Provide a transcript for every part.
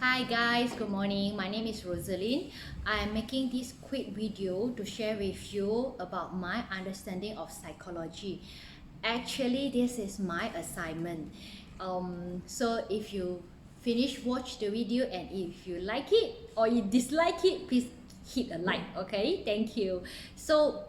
Hi guys, good morning. My name is Rosaline. I am making this quick video to share with you about my understanding of psychology. Actually, this is my assignment. So if you watch the video and if you like it or you dislike it, please hit a like. Okay, thank you. So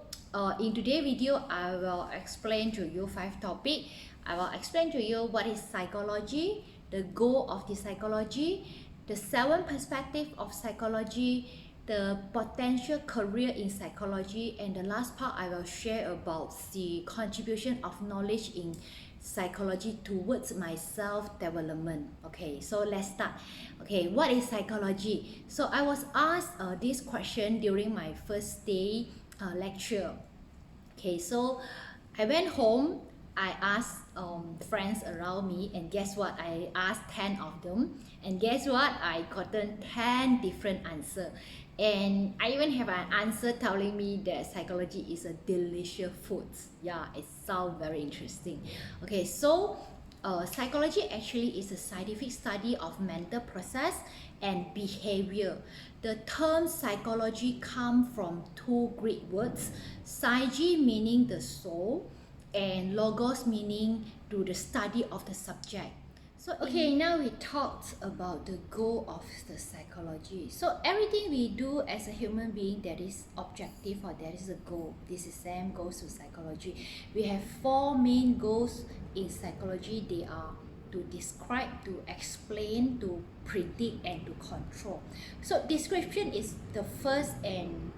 in today's video, I will explain to you 5 topics. I will explain to you what is psychology, the goal of the psychology, the 7 perspectives of psychology, the potential career in psychology, and the last part I will share about the contribution of knowledge in psychology towards my self development. Okay, so let's start. Okay, what is psychology? So I was asked this question during my first day lecture. Okay, so I went home. I asked friends around me, and guess what? I asked 10 of them, and guess what? I gotten 10 different answers. And I even have an answer telling me that psychology is a delicious food. Yeah, it sounds very interesting. Okay, so psychology actually is a scientific study of mental process and behavior. The term psychology comes from 2 Greek words, psyche meaning the soul and logos meaning to the study of the subject. So okay, now we talked about the goal of the psychology. So everything we do as a human being that is objective or that is a goal, this is same goes to psychology. We have 4 main goals in psychology. They are to describe, to explain, to predict, and to control. So description is the first and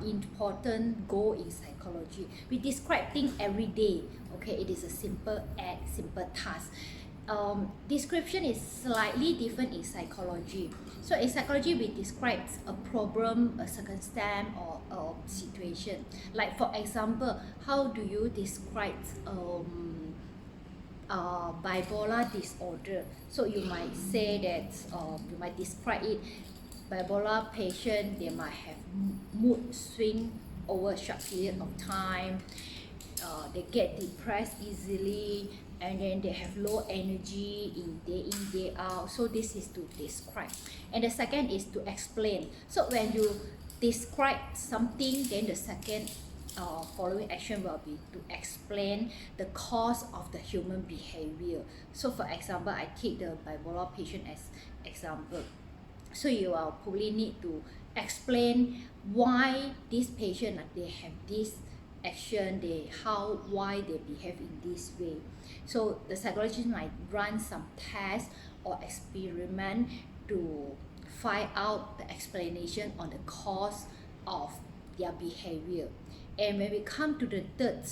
important goal in psychology. We describe things every day. Okay, it is a simple act, simple task. Description is slightly different in psychology. So in psychology, we describe a problem, a circumstance, or a situation. Like for example, how do you describe bipolar disorder? So you might say that you might describe it. Bipolar patient, they might have mood swing over a short period of time. They get depressed easily, and then they have low energy in, day out. So this is to describe. And the second is to explain. So when you describe something, then the second following action will be to explain the cause of the human behavior. So for example, I take the bipolar patient as example. So you will probably need to explain why this patient they have this action, why they behave in this way. So the psychologist might run some tests or experiment to find out the explanation on the cause of their behavior. And when we come to the third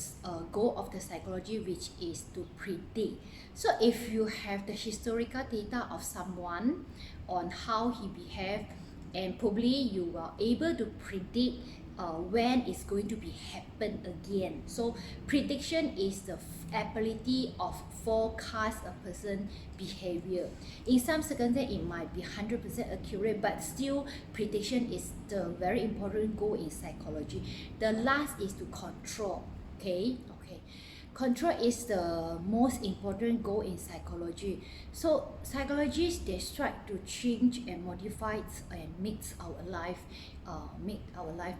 goal of the psychology, which is to predict. So if you have the historical data of someone on how he behaved, and probably you are able to predict when it's going to be happen again. So prediction is the ability of forecast a person behavior. In some circumstances it might be 100% accurate, but still prediction is the very important goal in psychology. The last is to control. Okay, control is the most important goal in psychology. So psychologists, they strive to change and modify and make our life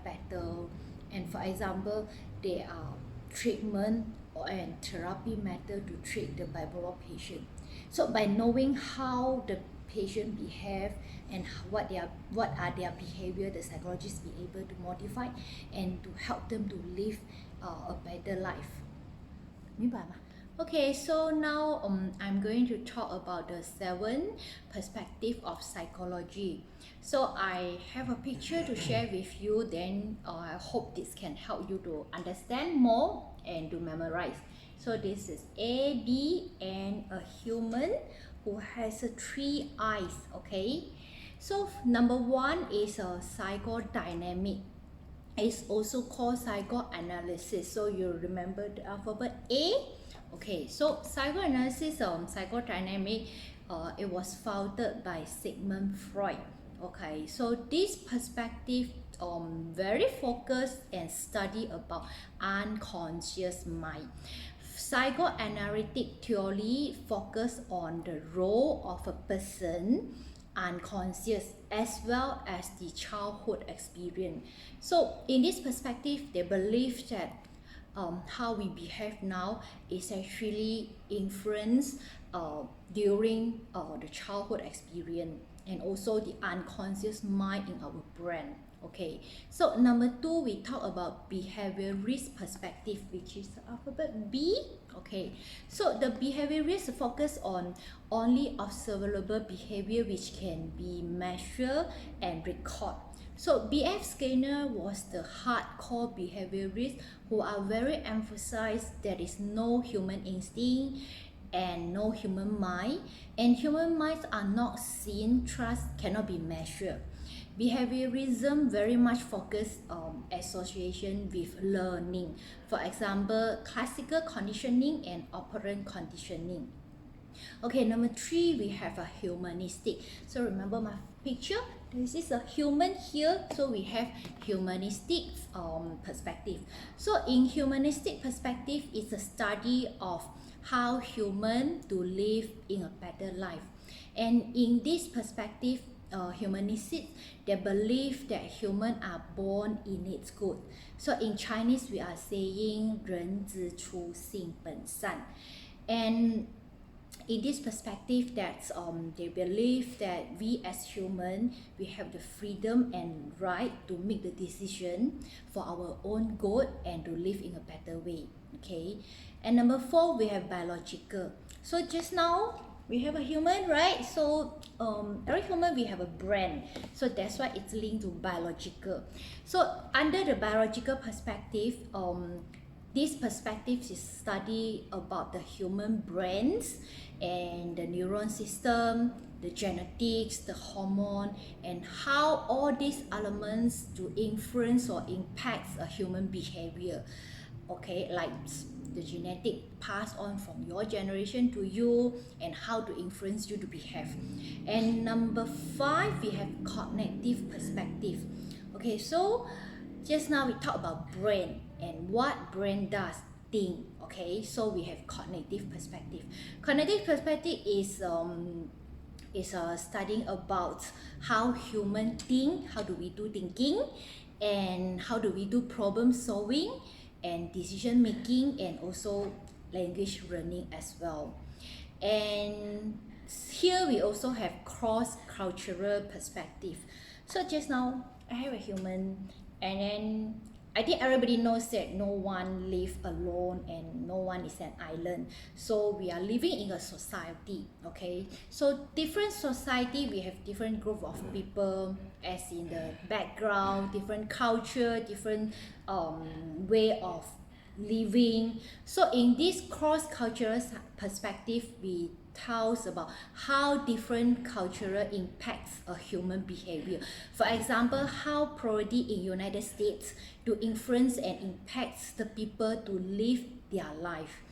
better. And for example, there are treatment and therapy method to treat the bipolar patient. So by knowing how the patient behave and what are their behavior, the psychologists be able to modify and to help them to live a better life. 明白吗? Okay, so now I'm going to talk about the 7 perspectives of psychology. So I have a picture to share with you, then I hope this can help you to understand more and to memorize. So this is A, B, and a human who has 3 eyes. Okay, so number 1 is a psychodynamic. It's also called psychoanalysis. So you remember the alphabet A? Okay, so psychoanalysis, psychodynamic, it was founded by Sigmund Freud. Okay, so this perspective very focused and study about unconscious mind. Psychoanalytic theory focus on the role of a person unconscious as well as the childhood experience. So in this perspective, they believe that how we behave now is actually influenced during the childhood experience and also the unconscious mind in our brain. Okay, so number 2, we talk about behaviorist perspective, which is the alphabet B. Okay, so the behaviorist focus on only observable behavior which can be measured and recorded. So B.F. Skinner was the hardcore behaviorist who are very emphasized there is no human instinct and no human mind, and human minds are not seen, trust cannot be measured. Behaviorism very much focus on association with learning. For example, classical conditioning and operant conditioning. Okay, number 3, we have a humanistic. So remember my picture? This is a human here. So we have humanistic perspective. So in humanistic perspective, it's a study of how human to live in a better life. And in this perspective, humanists, they believe that humans are born innate good. So in Chinese, we are saying 人之初性本善. And in this perspective, that they believe that we as human, we have the freedom and right to make the decision for our own good and to live in a better way. Okay, and number 4, we have biological. So just now we have a human, right? So every human we have a brain, so that's why it's linked to biological. So under the biological perspective, this perspective is study about the human brains and the neuron system, the genetics, the hormone, and how all these elements to influence or impact a human behavior. Okay, like the genetic pass on from your generation to you and how to influence you to behave. And number 5, we have cognitive perspective. Okay, so just now we talked about brain and what brain does think. Okay, so we have cognitive perspective. Cognitive perspective is studying about how human think, how do we do thinking, and how do we do problem solving and decision making, and also language learning as well. And here we also have cross-cultural perspective. So just now I have a human, and then I think everybody knows that no one lives alone and no one is an island. So we are living in a society, okay? So different society, we have different group of people as in the background, different culture, different way of living. So in this cross-cultural perspective, we tells about how different cultural impacts a human behavior. For example, how poverty in United States to influence and impacts the people to live their life.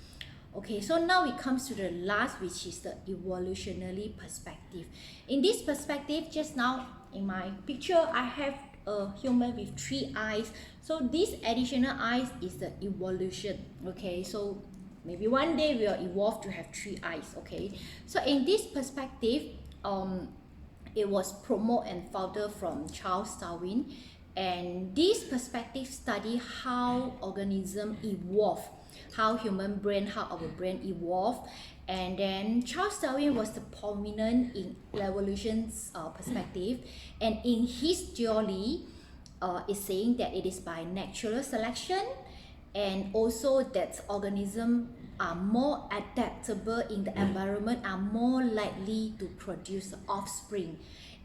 Okay, so now it comes to the last, which is the evolutionary perspective. In this perspective, just now in my picture, I have a human with 3 eyes. So this additional eyes is the evolution. Okay, so maybe one day we will evolve to have 3 eyes. Okay, so in this perspective, it was promoted and founded from Charles Darwin, and this perspective study how organism evolve, how human brain, how our brain evolve. And then Charles Darwin was the prominent in evolution's perspective, and in his theory, is saying that it is by natural selection, and also that organisms are more adaptable in the environment, are more likely to produce offspring.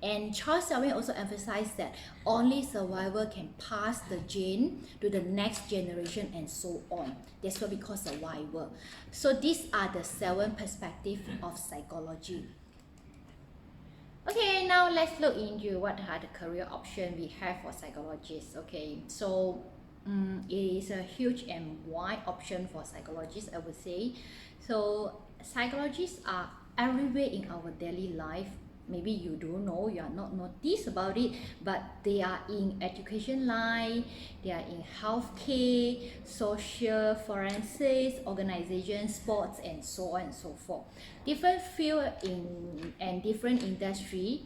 And Charles Darwin also emphasized that only survivor can pass the gene to the next generation and so on. That's what we call survival. So these are the 7 perspectives of psychology. Okay, now let's look into what are the career options we have for psychologists. Okay, so it is a huge and wide option for psychologists, I would say. So psychologists are everywhere in our daily life. Maybe you don't know, you are not noticed about it, but they are in education line, they are in healthcare, social, forensics, organization, sports, and so on and so forth. Different field in and different industry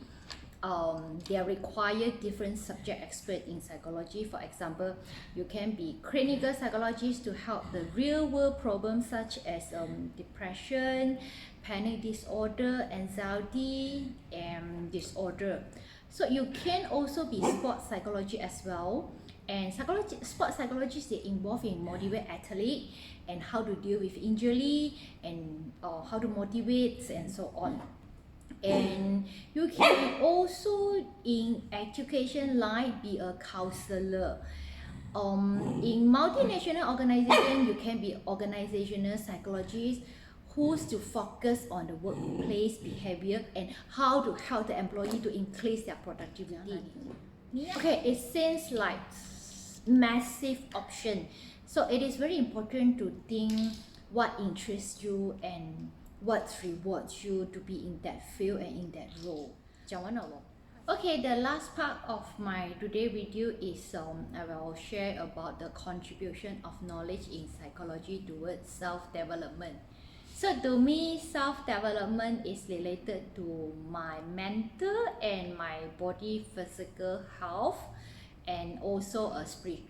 they require different subject expert in psychology. For example, you can be clinical psychologist to help the real world problems such as depression, panic disorder, anxiety, and disorder. So you can also be sports psychology as well. And sports psychologists, they involve in motivate athlete and how to deal with injury and how to motivate and so on. And you can also in education line be a counselor. In multinational organization, you can be organizational psychologist who's to focus on the workplace behavior and how to help the employee to increase their productivity. Okay, it seems like massive option, so it is very important to think what interests you and what rewards you to be in that field and in that role. Okay, the last part of my today video is I will share about the contribution of knowledge in psychology towards self-development. So to me, self-development is related to my mental and my body physical health and also a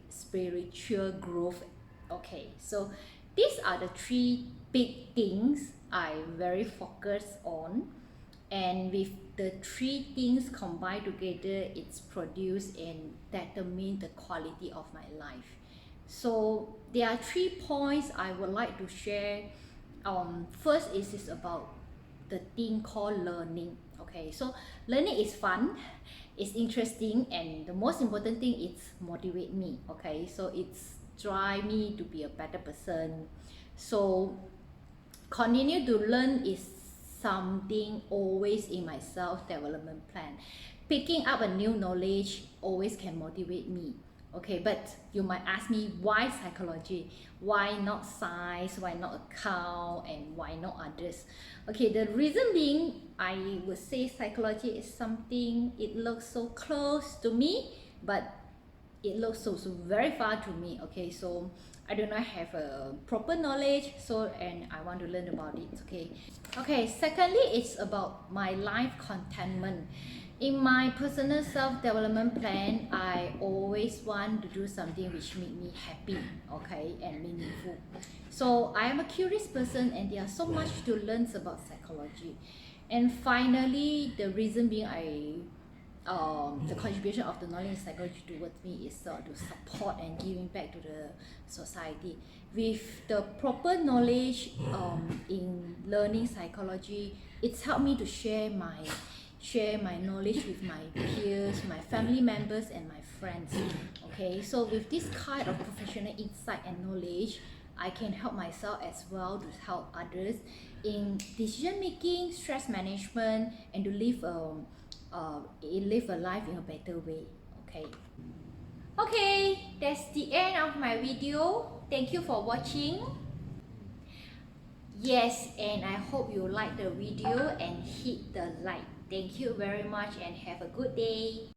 spiritual growth. Okay, so these are the three big things I very focused on, and with the three things combined together, it's produced and determine the quality of my life. So there are 3 points I would like to share. First is about the thing called learning. Okay, so learning is fun, it's interesting, and the most important thing is motivate me. Okay, so it's drive me to be a better person. So continue to learn is something always in my self-development plan. Picking up a new knowledge always can motivate me. Okay, but you might ask me, why psychology? Why not science? Why not account? And why not others? Okay, the reason being, I would say psychology is something, it looks so close to me, but it looks so very far to me. Okay, so I do not have a proper knowledge, so and I want to learn about it. Okay, secondly, it's about my life contentment. In my personal self-development plan, I always want to do something which make me happy, okay, and meaningful. So I am a curious person, and there are so much to learn about psychology. And finally, the reason being the contribution of the knowledge in psychology towards me is to support and giving back to the society. With the proper knowledge in learning psychology, it's helped me to share my knowledge with my peers, my family members, and my friends. Okay, so with this kind of professional insight and knowledge, I can help myself as well to help others in decision making, stress management, and to live a life in a better way. Okay, that's the end of my video. Thank you for watching. Yes, and I hope you like the video and hit the like. Thank you very much and have a good day.